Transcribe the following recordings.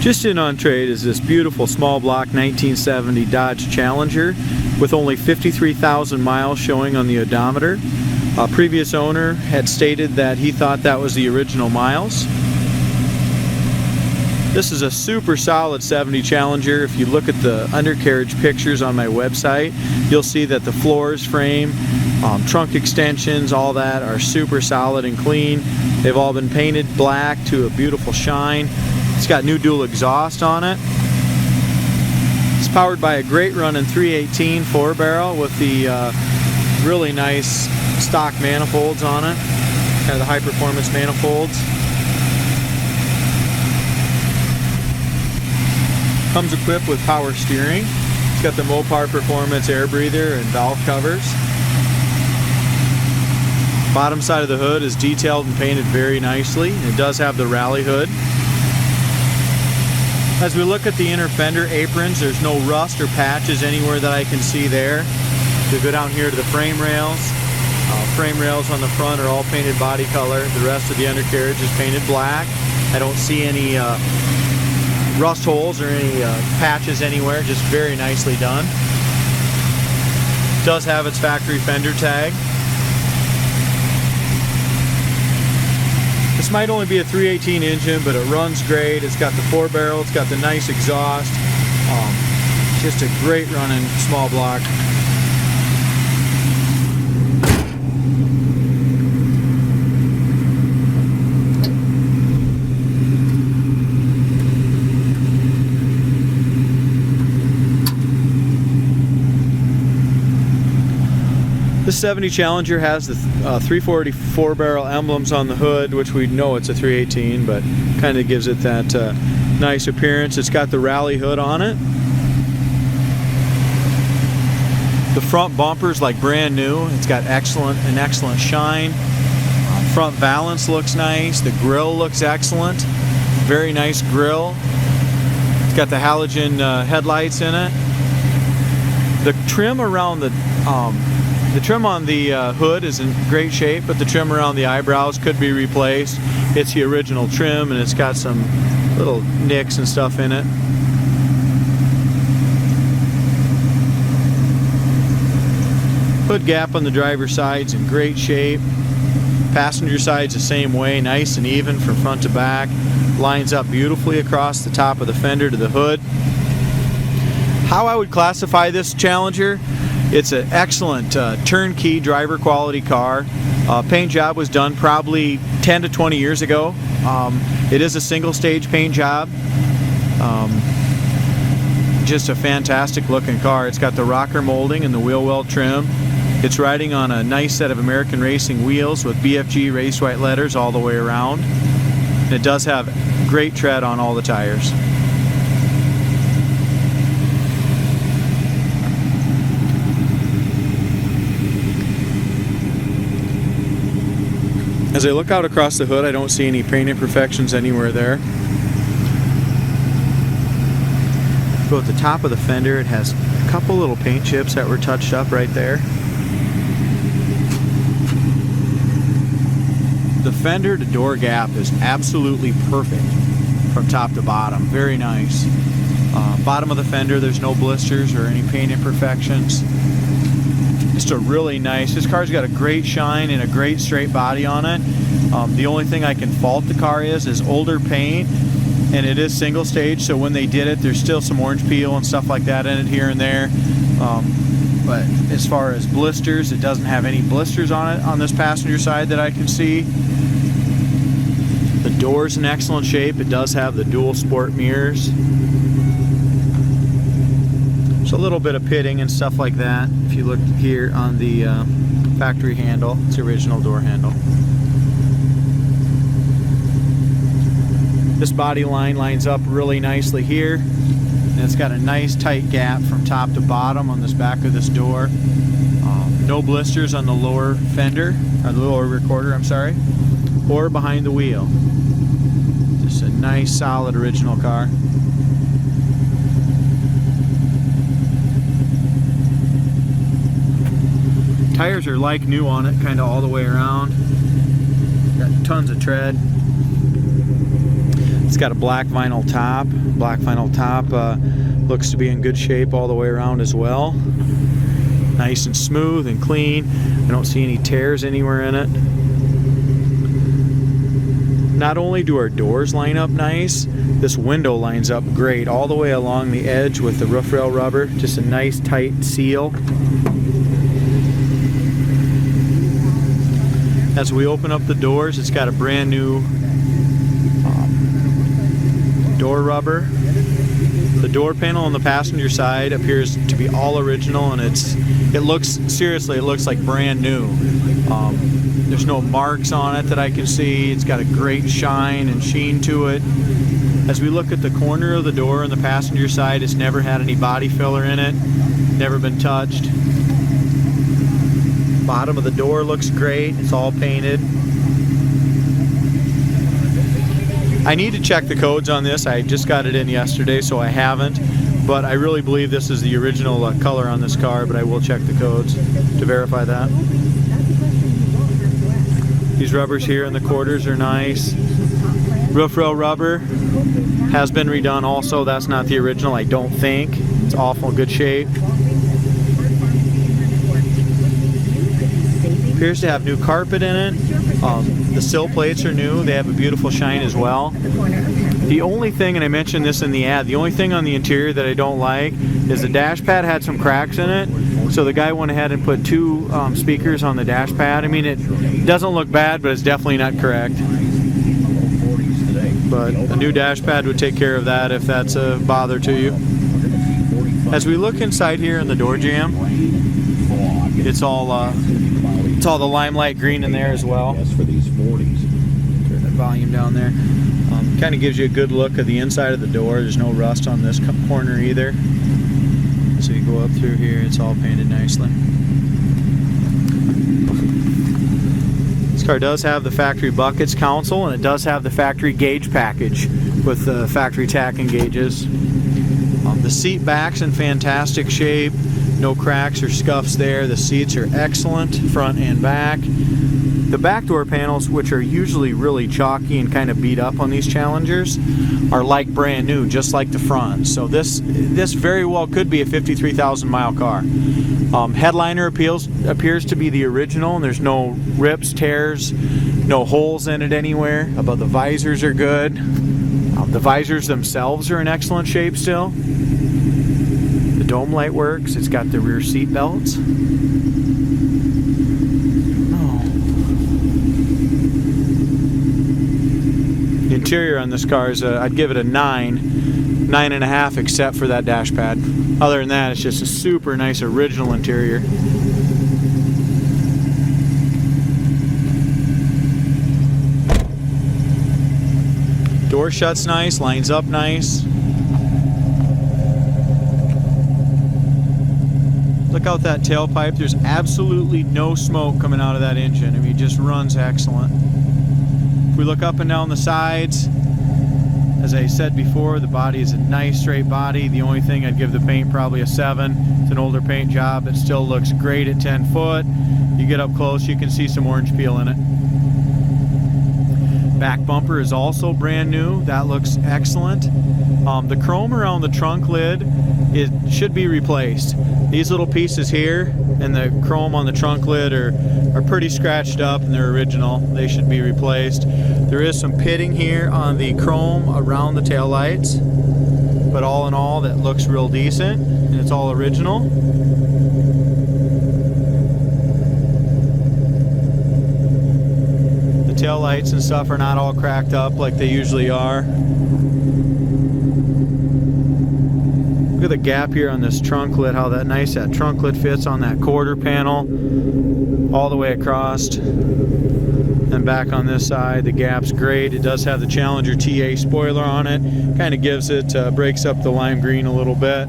Just in on trade is this beautiful small block 1970 Dodge Challenger with only 53,000 miles showing on the odometer. A previous owner had stated that he thought that was the original miles. This is a super solid 70 Challenger. If you look at the undercarriage pictures on my website, you'll see that the floors, frame, trunk extensions, all that are super solid and clean. They've all been painted black to a beautiful shine. It's got new dual exhaust on it. It's powered by a great running 318 4-barrel with the really nice stock manifolds on it, kind of the high performance manifolds. Comes equipped with power steering. It's got the Mopar Performance air breather and valve covers. Bottom side of the hood is detailed and painted very nicely. It does have the rally hood. As we look at the inner fender aprons, there's no rust or patches anywhere that I can see there. We go down here to the frame rails. Frame rails on the front are all painted body color. The rest of the undercarriage is painted black. I don't see any rust holes or any patches anywhere, just very nicely done. It does have its factory fender tag. This might only be a 318 engine, but it runs great. It's got the 4-barrel, it's got the nice exhaust. Just a great running small block. This 70 Challenger has the 340 4-barrel emblems on the hood, which we know it's a 318, but kind of gives it that nice appearance. It's got the rally hood on it. The front bumper's like brand new. It's got an excellent shine. Front valance looks nice. The grille looks excellent. Very nice grille. It's got the halogen headlights in it. The trim around the trim on the hood is in great shape, but the trim around the eyebrows could be replaced. It's the original trim, and it's got some little nicks and stuff in it. Hood gap on the driver's side's in great shape. Passenger side's the same way, nice and even from front to back. Lines up beautifully across the top of the fender to the hood. How I would classify this Challenger: it's an excellent turnkey driver quality car. Paint job was done probably 10 to 20 years ago. It is a single stage paint job. Just a fantastic looking car. It's got the rocker molding and the wheel well trim. It's riding on a nice set of American Racing wheels with BFG race white letters all the way around. And it does have great tread on all the tires. As I look out across the hood, I don't see any paint imperfections anywhere there. Go at the top of the fender, it has a couple little paint chips that were touched up right there. The fender to door gap is absolutely perfect from top to bottom. Very nice. Bottom of the fender, there's no blisters or any paint imperfections. Just a really nice, this car's got a great shine and a great straight body on it. The only thing I can fault the car is older paint, and it is single stage, so when they did it, there's still some orange peel and stuff like that in it here and there. But as far as blisters, it doesn't have any blisters on it on this passenger side that I can see. The door's in excellent shape. It does have the dual sport mirrors. There's a little bit of pitting and stuff like that. If you look here on the factory handle, it's the original door handle. This body line lines up really nicely here, and it's got a nice tight gap from top to bottom on this back of this door. No blisters on the lower fender, or the lower recorder, I'm sorry, or behind the wheel. Just a nice solid original car. Tires are like new on it, kind of all the way around. Got tons of tread. It's got a black vinyl top. Black vinyl top looks to be in good shape all the way around as well. Nice and smooth and clean. I don't see any tears anywhere in it. Not only do our doors line up nice, this window lines up great all the way along the edge with the roof rail rubber. Just a nice tight seal. As we open up the doors, it's got a brand new door rubber. The door panel on the passenger side appears to be all original, and it looks like brand new. There's no marks on it that I can see. It's got a great shine and sheen to it. As we look at the corner of the door on the passenger side, it's never had any body filler in it, never been touched. Bottom of the door looks great. It's all painted. I need to check the codes on this. I just got it in yesterday, so I haven't. But I really believe this is the original color on this car, but I will check the codes to verify that. These rubbers here in the quarters are nice. Roof rail rubber has been redone also. That's not the original, I don't think. It's awful good shape. Appears to have new carpet in it. The sill plates are new. They have a beautiful shine as well. The only thing, and I mentioned this in the ad, the only thing on the interior that I don't like is the dash pad had some cracks in it. So the guy went ahead and put two speakers on the dash pad. I mean, it doesn't look bad, but it's definitely not correct. But a new dash pad would take care of that if that's a bother to you. As we look inside here in the door jamb, it's all the limelight green in there as well. Turn the volume down there. Kind of gives you a good look of the inside of the door. There's no rust on this corner either. So you go up through here, it's all painted nicely. This car does have the factory buckets console, and it does have the factory gauge package with the factory tacking gauges. The seat back's in fantastic shape. No cracks or scuffs there. The seats are excellent, front and back. The back door panels, which are usually really chalky and kind of beat up on these Challengers, are like brand new, just like the front. So this very well could be a 53,000 mile car. Headliner appears to be the original, and there's no rips, tears, no holes in it anywhere. But the visors are good. The visors themselves are in excellent shape still. The dome light works. It's got the rear seat belts. The interior on this car is I'd give it a 9.5, except for that dash pad. Other than that, it's just a super nice original interior. Door shuts nice, lines up nice. Look out that tailpipe. There's absolutely no smoke coming out of that engine. I mean, it just runs excellent. If we look up and down the sides, as I said before, the body is a nice straight body. The only thing, I'd give the paint probably a 7. It's an older paint job. It still looks great at 10 foot. You get up close, you can see some orange peel in it. Back bumper is also brand new. That looks excellent. The chrome around the trunk lid should be replaced. These little pieces here and the chrome on the trunk lid are pretty scratched up, and they're original. They should be replaced. There is some pitting here on the chrome around the tail lights, but all in all, that looks real decent, and it's all original. The tail lights and stuff are not all cracked up like they usually are. Look at the gap here on this trunk lid, how that trunk lid fits on that quarter panel all the way across. And back on this side, the gap's great. It does have the Challenger TA spoiler on it. Kind of gives it, breaks up the lime green a little bit.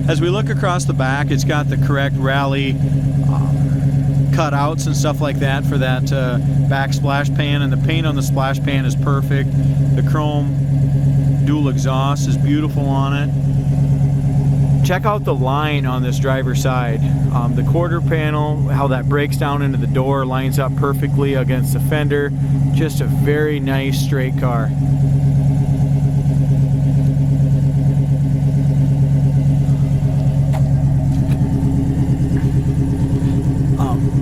As we look across the back, it's got the correct rally cutouts and stuff like that for that back splash pan, and the paint on the splash pan is perfect. The chrome dual exhaust is beautiful on it. check out the line on this driver's side. The quarter panel, how that breaks down into the door, lines up perfectly against the fender. Just a very nice straight car.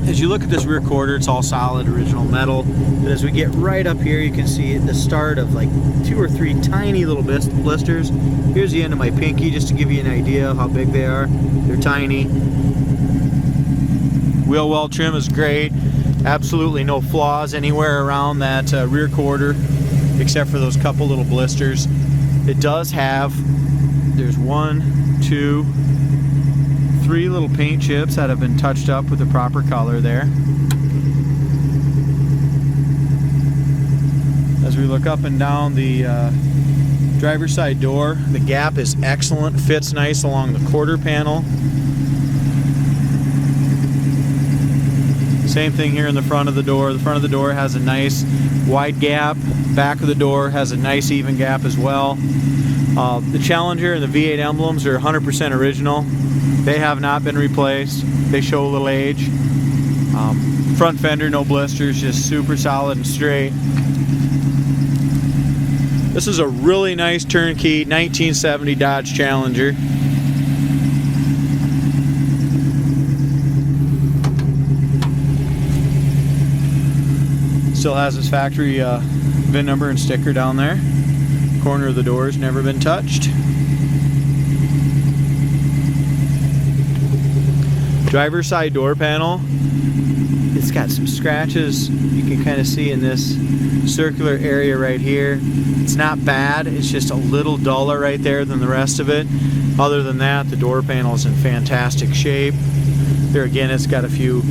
As you look at this rear quarter, it's all solid original metal, but as we get right up here, you can see the start of like 2 or 3 tiny little blisters. Here's the end of my pinky, just to give you an idea of how big they are. They're tiny. Wheel well trim is great. Absolutely no flaws anywhere around that rear quarter, except for those couple little blisters. It does have, there's 1, 2, 3 little paint chips that have been touched up with the proper color there. As we look up and down the driver's side door, the gap is excellent, fits nice along the quarter panel. Same thing here in the front of the door. The front of the door has a nice wide gap. Back of the door has a nice even gap as well. The Challenger and the V8 emblems are 100% original. They have not been replaced. They show a little age. Front fender, no blisters, just super solid and straight. This is a really nice turnkey 1970 Dodge Challenger. Still has its factory VIN number and sticker down there. Corner of the door has never been touched. Driver's side door panel, it's got some scratches you can kind of see in this circular area right here. It's not bad, it's just a little duller right there than the rest of it. Other than that, the door panel is in fantastic shape. There again, it's got a few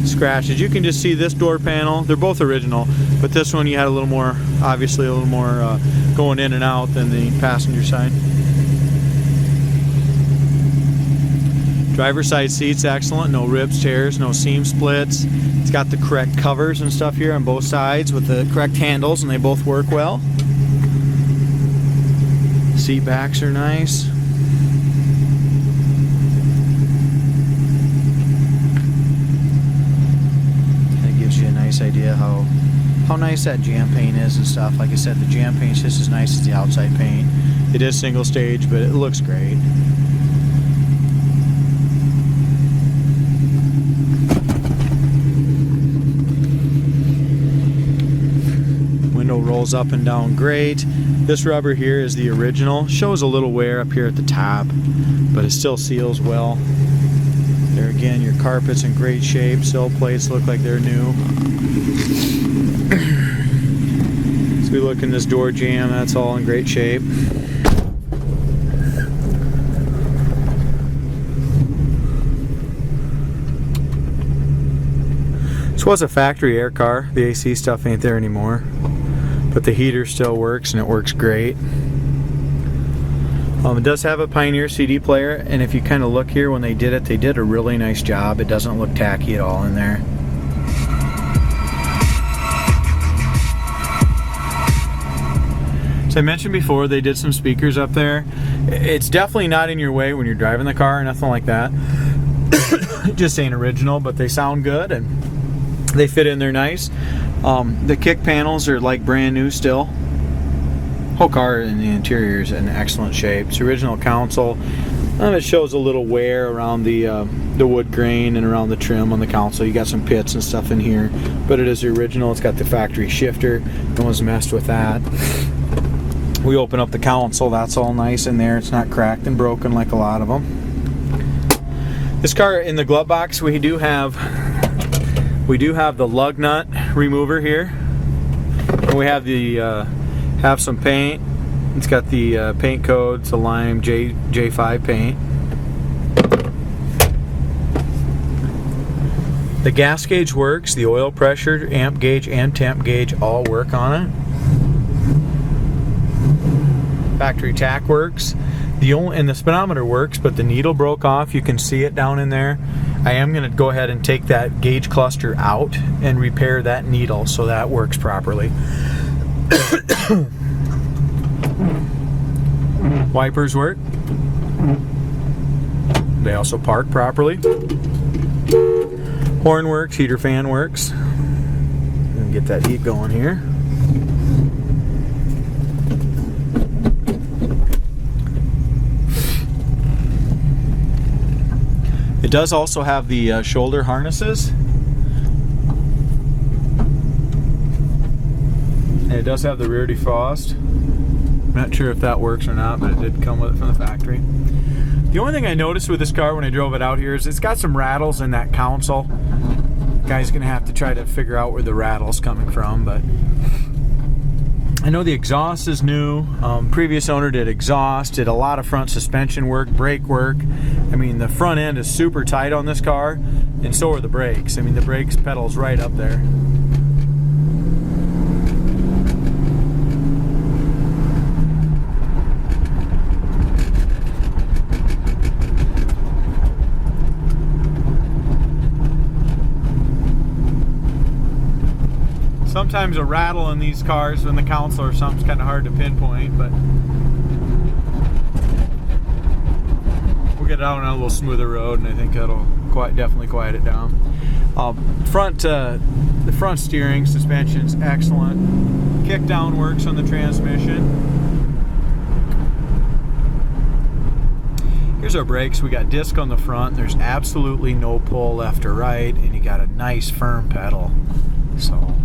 scratches. You can just see this door panel, they're both original, but this one you had a little more, obviously a little more going in and out than the passenger side. Driver's side seats excellent, no rips, tears, no seam splits. It's got the correct covers and stuff here on both sides with the correct handles, and they both work well. Seat backs are nice. That gives you a nice idea how nice that jam paint is and stuff. Like I said, the jam paint's just as nice as the outside paint. It is single stage, but it looks great. Rolls up and down great. This rubber here is the original. Shows a little wear up here at the top, but it still seals well. There again, your carpet's in great shape. Sill plates look like they're new. As we look in this door jamb, that's all in great shape. This was a factory air car. The AC stuff ain't there anymore. But the heater still works, and it works great. It does have a Pioneer CD player, and if you kind of look here when they did it, they did a really nice job. It doesn't look tacky at all in there. As I mentioned before, they did some speakers up there. It's definitely not in your way when you're driving the car, nothing like that. Just ain't original, but they sound good and they fit in there nice. The kick panels are like brand new still. Whole car in the interior is in excellent shape. It's original console. It shows a little wear around the wood grain and around the trim on the console. You got some pits and stuff in here, but it is the original. It's got the factory shifter. No one's messed with that. We open up the console. That's all nice in there. It's not cracked and broken like a lot of them. This car in the glove box, we do have the lug nut remover here. We have the have some paint. It's got the paint code. It's a lime J5 paint. The gas gauge works. The oil pressure, amp gauge, and temp gauge all work on it. Factory tack works. And the speedometer works, but the needle broke off. You can see it down in there. I am going to go ahead and take that gauge cluster out and repair that needle so that works properly. Wipers work. They also park properly. Horn works, heater fan works. And get that heat going here. It does also have the shoulder harnesses. And it does have the rear defrost. I'm not sure if that works or not, but it did come with it from the factory. The only thing I noticed with this car when I drove it out here is it's got some rattles in that console. Guy's gonna have to try to figure out where the rattle's coming from, but I know the exhaust is new. Previous owner did exhaust, did a lot of front suspension work, brake work. I mean, the front end is super tight on this car, and so are the brakes. I mean, the brakes pedal's right up there. Sometimes a rattle in these cars in the console or something's kind of hard to pinpoint, but we'll get it out on a little smoother road, and I think that'll definitely quiet it down. The front steering suspension's excellent. Kick down works on the transmission. Here's our brakes. We got disc on the front. There's absolutely no pull left or right, and you got a nice firm pedal. So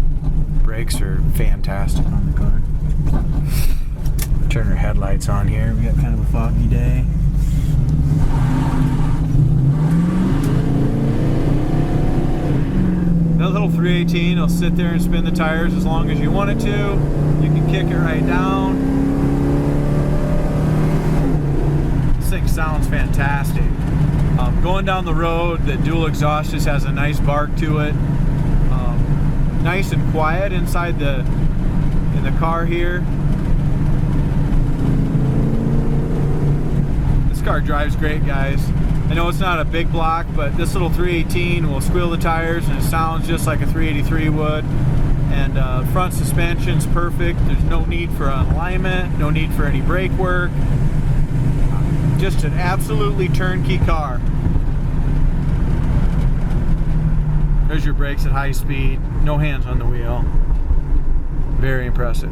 brakes are fantastic on the car. Turn our headlights on here. We got kind of a foggy day. That little 318 will sit there and spin the tires as long as you want it to. You can kick it right down. This thing sounds fantastic. Going down the road, the dual exhaust just has a nice bark to it. Nice and quiet inside in the car here. This car drives great, guys. I know it's not a big block, but this little 318 will squeal the tires and it sounds just like a 383 would. And front suspension's perfect. There's no need for alignment, no need for any brake work. Just an absolutely turnkey car. There's your brakes at high speed, no hands on the wheel. Very impressive.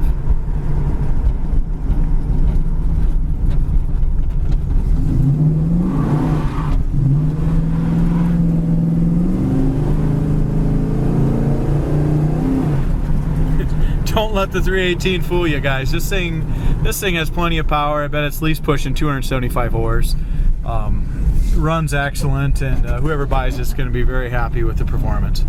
Don't let the 318 fool you, guys. This thing has plenty of power. I bet it's at least pushing 275 horse. Runs excellent, and whoever buys it's going to be very happy with the performance.